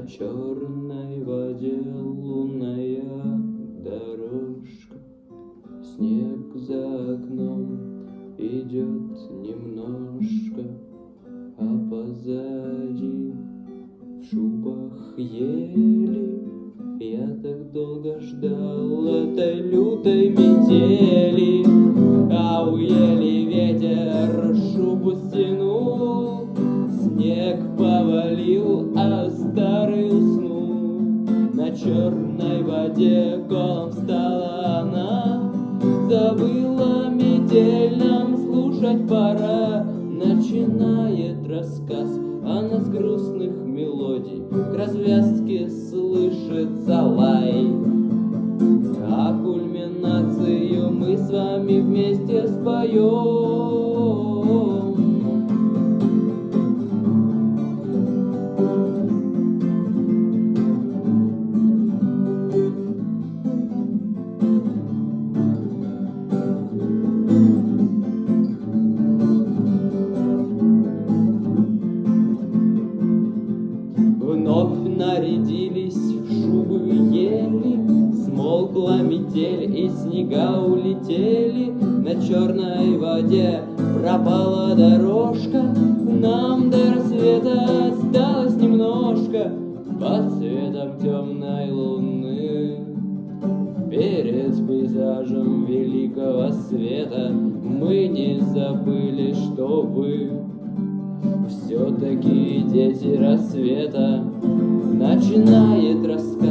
На черной воде лунная дорожка, снег за окном идет немножко, а позади в шубах ели. Я так долго ждал этой лютой метели, а у ели ветер шубу стянул, снег повалил, а старый уснул. На черной воде колом встала она, забыла метель, нам слушать пора. Начинает рассказ, она с грустных мелодий к развязке слышится лай. А кульминацию мы с вами вместе споем. Вновь нарядились в шубы ели, смолкла метель и снега улетели. На черной воде пропала дорожка, нам до рассвета осталось немножко. Под светом темной луны, перед пейзажем великого света, мы не забыли, что вы все-таки дети рассвета. Начинает рассказ.